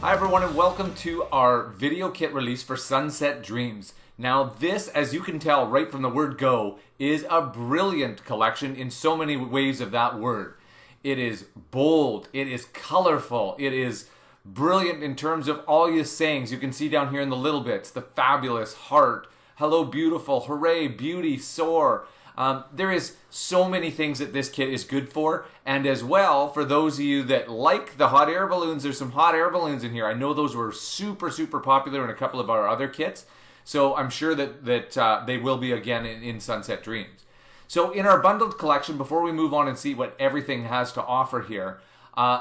Hi everyone and welcome to our video kit release for Sunset Dreams. Now this, as you can tell right from the word go, is a brilliant collection in so many ways of that word. It is bold, it is colorful, it is brilliant in terms of all your sayings. You can see down here in the little bits, the fabulous, heart, hello beautiful, hooray, beauty, soar. There is so many things that this kit is good for, and as well, for those of you that like the hot air balloons, there's some hot air balloons in here. I know those were super popular in a couple of our other kits, so I'm sure that they will be again in Sunset Dreams. So in our bundled collection, before we move on and see what everything has to offer here,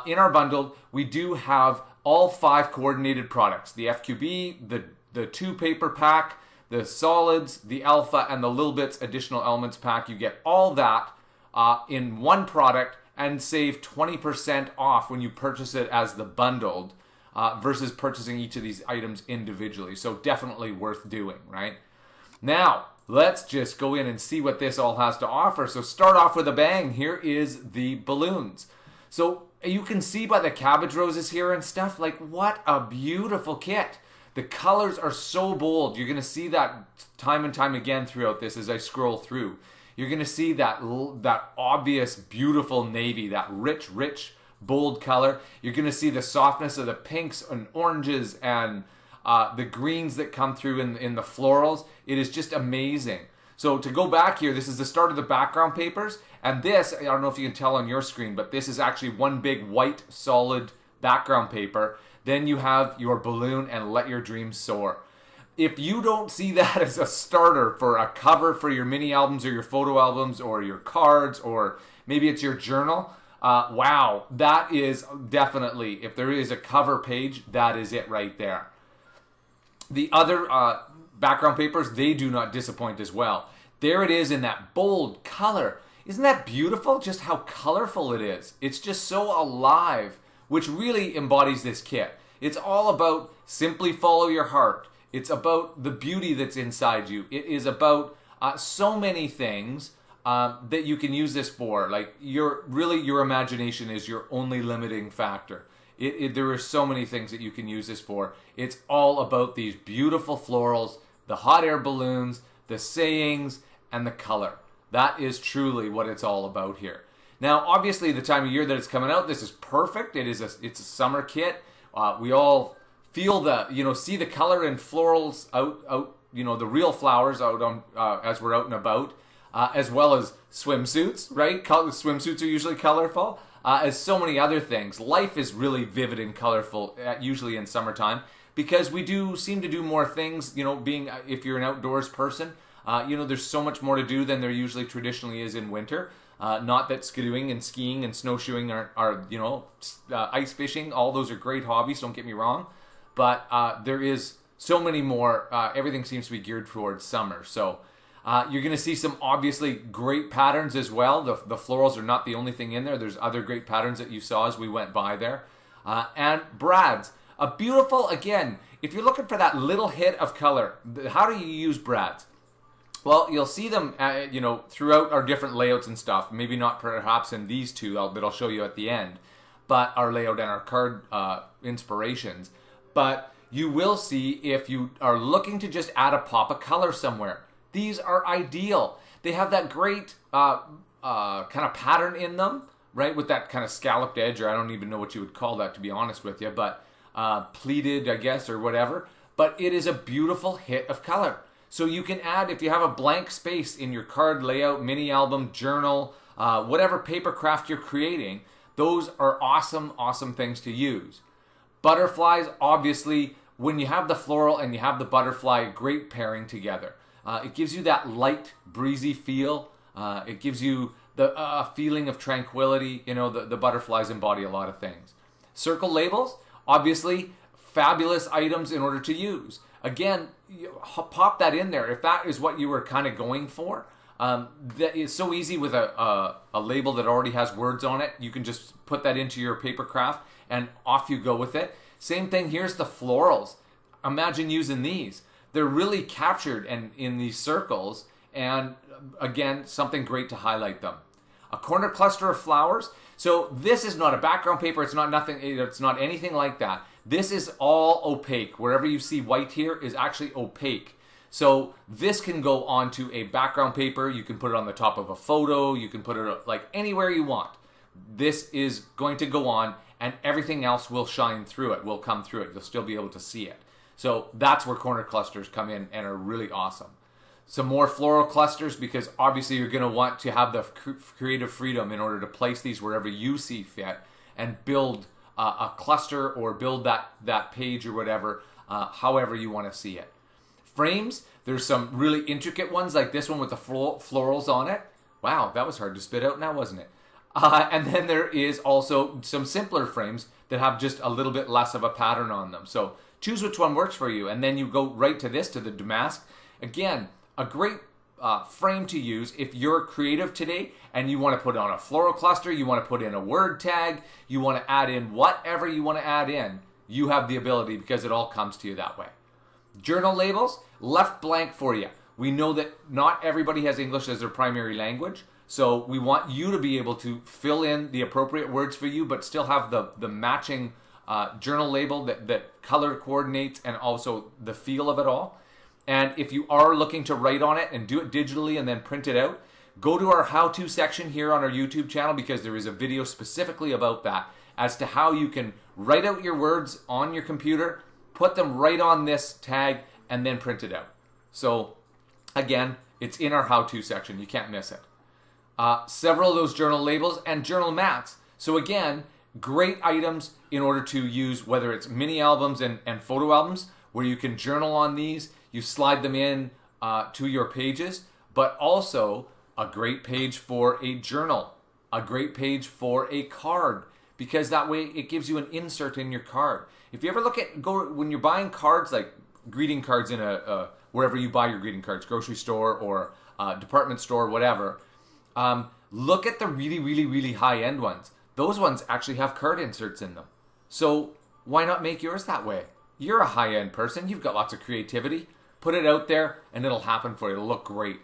in our bundled, we do have all 5 coordinated products, the FQB, the 2 paper pack, the solids, the alpha, and the little bits additional elements pack. You get all that in one product and save 20% off when you purchase it as the bundled versus purchasing each of these items individually. So definitely worth doing, right? Now, let's just go in and see what this all has to offer. So start off with a bang. Here is the balloons. So you can see by the cabbage roses here and stuff, like what a beautiful kit. The colors are so bold. You're going to see that time and time again throughout this as I scroll through. You're going to see that obvious, beautiful navy, that rich, bold color. You're going to see the softness of the pinks and oranges and the greens that come through in the florals. It is just amazing. So to go back here, this is the start of the background papers. And this, I don't know if you can tell on your screen, but this is actually one big white solid background paper. Then you have your balloon and Let Your Dreams Soar. If you don't see that as a starter for a cover for your mini albums or your photo albums or your cards, or maybe it's your journal, wow, that is definitely, if there is a cover page, that is it right there. The other background papers, they do not disappoint as well. There it is in that bold color. Isn't that beautiful? Just how colorful it is. It's just so alive, which really embodies this kit. It's all about simply follow your heart. It's about the beauty that's inside you. It is about so many things that you can use this for. Like your imagination is your only limiting factor. There are so many things that you can use this for. It's all about these beautiful florals, the hot air balloons, the sayings, and the color. That is truly what it's all about here. Now, obviously, the time of year that it's coming out, this is perfect. It's a summer kit. We all feel see the color in florals out, the real flowers out on as we're out and about, as well as swimsuits, right? Swimsuits are usually colorful, as so many other things. Life is really vivid and colorful, usually in summertime, because we do seem to do more things. Being if you're an outdoors person, there's so much more to do than there usually traditionally is in winter. Not that skidooing and skiing and snowshoeing are ice fishing. All those are great hobbies, don't get me wrong. But there is so many more. Everything seems to be geared towards summer. So you're going to see some obviously great patterns as well. The florals are not the only thing in there. There's other great patterns that you saw as we went by there. And brads. A beautiful, again, if you're looking for that little hit of color, how do you use brads? Well, you'll see them, throughout our different layouts and stuff. Maybe not perhaps in these two that I'll show you at the end, but our layout and our card inspirations. But you will see if you are looking to just add a pop of color somewhere. These are ideal. They have that great kind of pattern in them, right? With that kind of scalloped edge, or I don't even know what you would call that, to be honest with you, but pleated, I guess, or whatever. But it is a beautiful hit of color. So you can add, if you have a blank space in your card layout, mini album, journal, whatever paper craft you're creating, those are awesome things to use. Butterflies, obviously, when you have the floral and you have the butterfly, great pairing together. It gives you that light, breezy feel. It gives you the feeling of tranquility. The butterflies embody a lot of things. Circle labels, obviously, fabulous items in order to use. Again, pop that in there. If that is what you were kind of going for, that is so easy with a label that already has words on it. You can just put that into your paper craft and off you go with it. Same thing, here's the florals. Imagine using these. They're really captured in these circles, and again, something great to highlight them. A corner cluster of flowers. So this is not a background paper. It's not nothing. It's not anything like that. This is all opaque. Wherever you see white here is actually opaque. So this can go onto a background paper. You can put it on the top of a photo. You can put it like anywhere you want. This is going to go on, and everything else will shine through it, will come through it. You'll still be able to see it. So that's where corner clusters come in and are really awesome. Some more floral clusters, because obviously you're going to want to have the creative freedom in order to place these wherever you see fit and build a cluster or build that page or whatever, however you want to see it. Frames, there's some really intricate ones like this one with the florals on it. Wow, that was hard to spit out now, wasn't it? And then there is also some simpler frames that have just a little bit less of a pattern on them. So choose which one works for you, and then you go right to this, to the damask. Again, a great frame to use if you're creative today and you want to put on a floral cluster, you want to put in a word tag, you want to add in whatever you want to add in, you have the ability because it all comes to you that way. Journal labels, left blank for you. We know that not everybody has English as their primary language, so we want you to be able to fill in the appropriate words for you, but still have the matching journal label that color coordinates and also the feel of it all. And if you are looking to write on it and do it digitally and then print it out, go to our how-to section here on our YouTube channel, because there is a video specifically about that as to how you can write out your words on your computer, put them right on this tag, and then print it out. So again, it's in our how-to section. You can't miss it. Several of those journal labels and journal mats. So again, great items in order to use, whether it's mini albums and photo albums, where you can journal on these. You slide them in to your pages, but also a great page for a journal, a great page for a card, because that way it gives you an insert in your card. If you ever when you're buying cards, like greeting cards in wherever you buy your greeting cards, grocery store or department store, whatever, look at the really, really, really high-end ones. Those ones actually have card inserts in them. So why not make yours that way? You're a high-end person. You've got lots of creativity. Put it out there and it'll happen for you. It'll look great.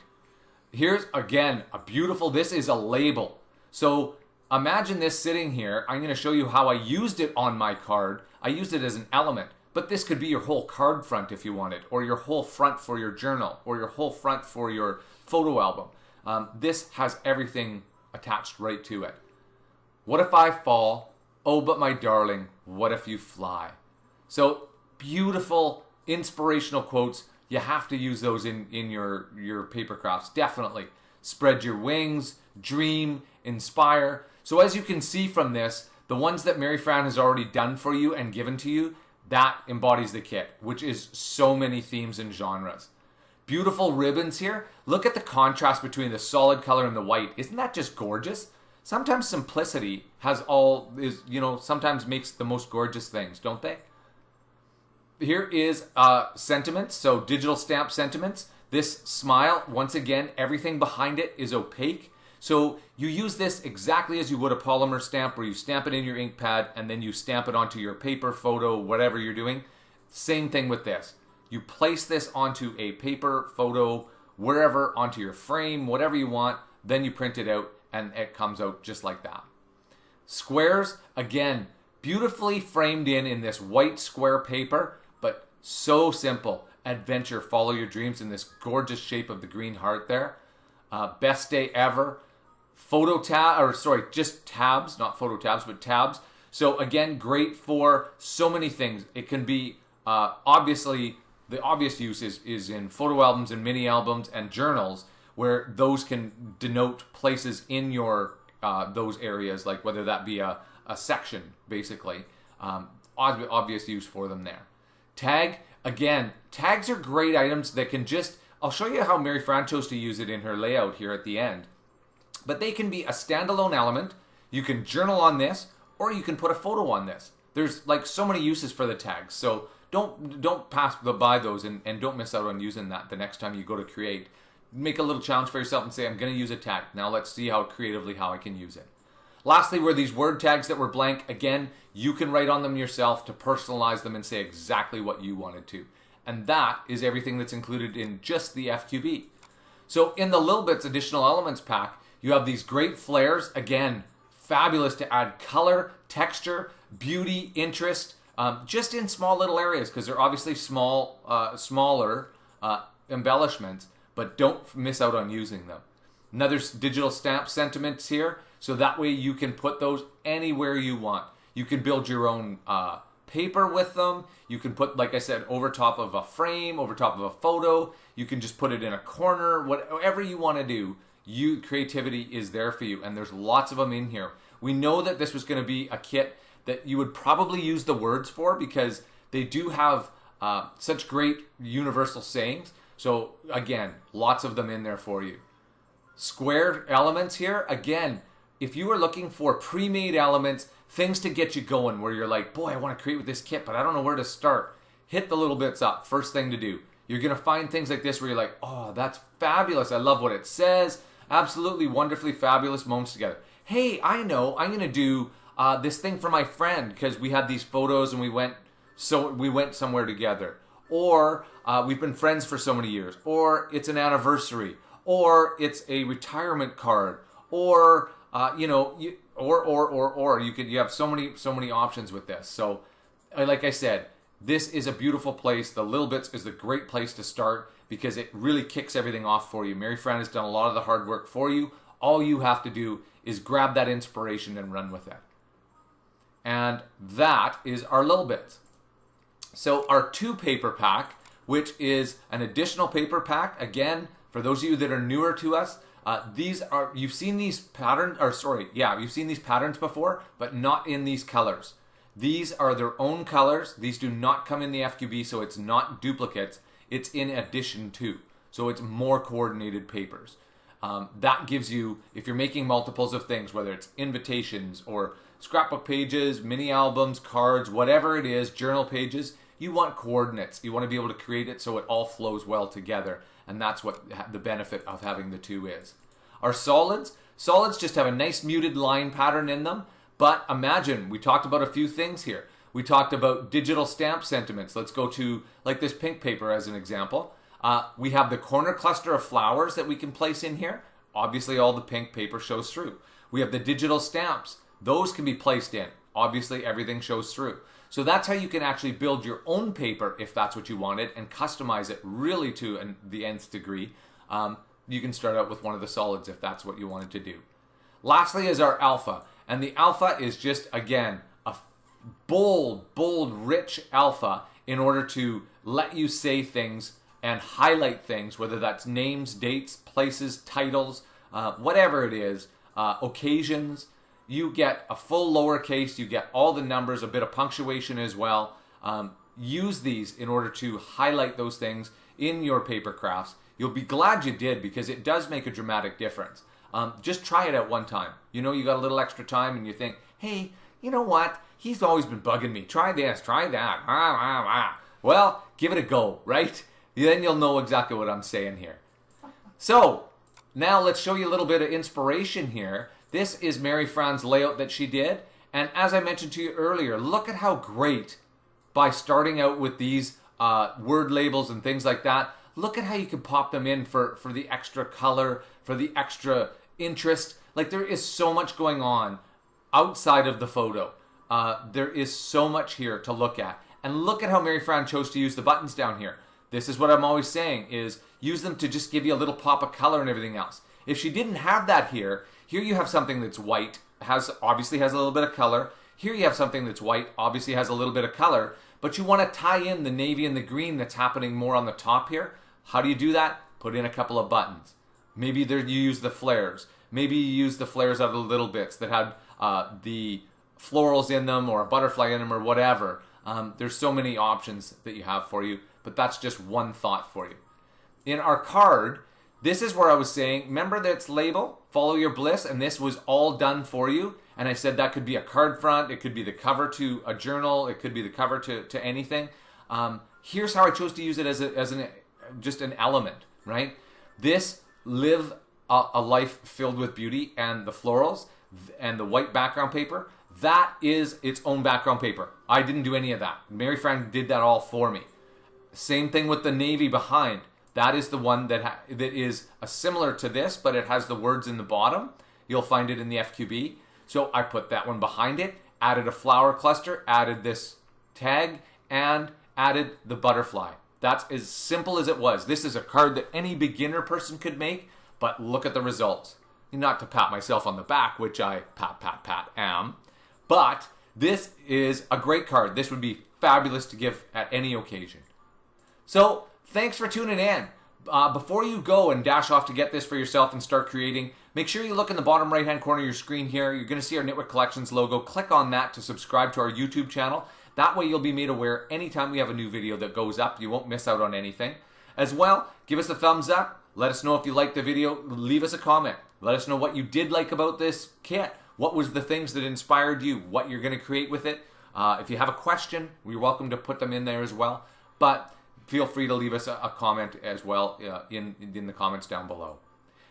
Here's, again, this is a label. So imagine this sitting here. I'm going to show you how I used it on my card. I used it as an element, but this could be your whole card front if you wanted, or your whole front for your journal, or your whole front for your photo album. This has everything attached right to it. What if I fall? Oh, but my darling, what if you fly? So beautiful, inspirational quotes. You have to use those in your paper crafts. Definitely. Spread your wings, dream, inspire. So as you can see from this, the ones that Mary Fran has already done for you and given to you, that embodies the kit, which is so many themes and genres. Beautiful ribbons here. Look at the contrast between the solid color and the white. Isn't that just gorgeous? Sometimes simplicity sometimes makes the most gorgeous things, don't they? Here is sentiments, so digital stamp sentiments. This smile, once again, everything behind it is opaque. So you use this exactly as you would a polymer stamp, where you stamp it in your ink pad and then you stamp it onto your paper, photo, whatever you're doing. Same thing with this. You place this onto a paper, photo, wherever, onto your frame, whatever you want, then you print it out and it comes out just like that. Squares, again, beautifully framed in this white square paper, but so simple. Adventure, follow your dreams in this gorgeous shape of the green heart there. Best day ever. Just tabs, not photo tabs, but tabs. So again, great for so many things. It can be, obviously, the obvious use is in photo albums and mini albums and journals, where those can denote places in your those areas, like whether that be a section, basically. Obvious use for them there. Tag, again, tags are great items that can I'll show you how Mary Fran chose to use it in her layout here at the end. But they can be a standalone element. You can journal on this, or you can put a photo on this. There's like so many uses for the tags. So don't pass by those and don't miss out on using that the next time you go to create. Make a little challenge for yourself and say, I'm going to use a tag. Now let's see how I can use it. Lastly, were these word tags that were blank. Again, you can write on them yourself to personalize them and say exactly what you wanted to. And that is everything that's included in just the FQB. So in the Little Bits Additional Elements pack, you have these great flares. Again, fabulous to add color, texture, beauty, interest. just in small little areas, because they're obviously smaller embellishments, but don't miss out on using them. Another digital stamp sentiments here, so that way you can put those anywhere you want. You can build your own paper with them. You can put, like I said, over top of a frame, over top of a photo. You can just put it in a corner, whatever you want to do. Creativity is there for you, and there's lots of them in here. We know that this was going to be a kit that you would probably use the words for, because they do have such great universal sayings. So again, lots of them in there for you. Square elements here, again, if you are looking for pre-made elements, things to get you going where you're like, boy, I want to create with this kit, but I don't know where to start. Hit the little bits up, first thing to do. You're going to find things like this where you're like, oh, that's fabulous. I love what it says. Absolutely wonderfully fabulous moments together. Hey, I know, I'm going to do this thing for my friend because we had these photos and we went somewhere together. Or we've been friends for so many years. Or it's an anniversary. Or it's a retirement card. Or you have so many options with this. So like I said, this is a beautiful place. The Little Bits is a great place to start because it really kicks everything off for you. Mary Fran has done a lot of the hard work for you. All you have to do is grab that inspiration and run with it. And that is our Little Bits. So our 2 paper pack, which is an additional paper pack, again, for those of you that are newer to us, you've seen these patterns before, but not in these colors. These are their own colors. These do not come in the FQB, so it's not duplicates. It's in addition to. So it's more coordinated papers. That gives you, if you're making multiples of things, whether it's invitations or scrapbook pages, mini albums, cards, whatever it is, journal pages, you want coordinates. You want to be able to create it so it all flows well together. And that's what the benefit of having the 2 is. Our solids just have a nice muted line pattern in them. But imagine, we talked about a few things here. We talked about digital stamp sentiments. Let's go to like this pink paper as an example. We have the corner cluster of flowers that we can place in here. Obviously, all the pink paper shows through. We have the digital stamps. Those can be placed in. Obviously, everything shows through. So that's how you can actually build your own paper if that's what you wanted and customize it really to the nth degree. You can start out with one of the solids if that's what you wanted to do. Lastly is our alpha. And the alpha is just, again, a bold, rich alpha in order to let you say things and highlight things, whether that's names, dates, places, titles, whatever it is, occasions. You get a full lowercase, you get all the numbers, a bit of punctuation as well. Use these in order to highlight those things in your paper crafts. You'll be glad you did because it does make a dramatic difference. Just try it out one time. You know you got a little extra time and you think, hey, you know what? He's always been bugging me. Try this, try that. Well, give it a go, right? Then you'll know exactly what I'm saying here. So, now let's show you a little bit of inspiration here. This is Mary Fran's layout that she did. And as I mentioned to you earlier, look at how great, by starting out with these word labels and things like that, look at how you can pop them in for the extra color, for the extra interest. Like, there is so much going on outside of the photo. There is so much here to look at. And look at how Mary Fran chose to use the buttons down here. This is what I'm always saying, is use them to just give you a little pop of color and everything else. If she didn't have that here you have something that's white, obviously has a little bit of color. Here you have something that's white, obviously has a little bit of color, but you want to tie in the navy and the green that's happening more on the top here. How do you do that? Put in a couple of buttons. Maybe you use the flares. Maybe you use the flares out of the Little Bits that had the florals in them or a butterfly in them or whatever. There's so many options that you have for you, but that's just one thought for you. In our card, this is where I was saying, remember that it's label, follow your bliss, and this was all done for you. And I said that could be a card front, it could be the cover to a journal, it could be the cover to anything. Here's how I chose to use it as just an element, right? This live a life filled with beauty and the florals and the white background paper, that is its own background paper. I didn't do any of that. Mary Fran did that all for me. Same thing with the navy behind. That is the one that is similar to this, but it has the words in the bottom. You'll find it in the FQB. So I put that one behind it, added a flower cluster, added this tag, and added the butterfly. That's as simple as it was. This is a card that any beginner person could make, but look at the results. Not to pat myself on the back, which I am, but this is a great card. This would be fabulous to give at any occasion. So, thanks for tuning in. Before you go and dash off to get this for yourself and start creating, make sure you look in the bottom right-hand corner of your screen here. You're going to see our Knitwork Collections logo. Click on that to subscribe to our YouTube channel. That way you'll be made aware anytime we have a new video that goes up. You won't miss out on anything. As well, give us a thumbs up. Let us know if you liked the video. Leave us a comment. Let us know what you did like about this kit. What was the things that inspired you? What you're going to create with it. If you have a question, we're welcome to put them in there as well. But feel free to leave us a comment as well in the comments down below.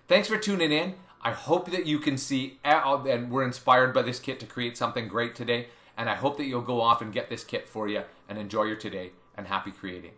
Thanks for tuning in. I hope that you can see and we're inspired by this kit to create something great today. And I hope that you'll go off and get this kit for you and enjoy your today, and happy creating.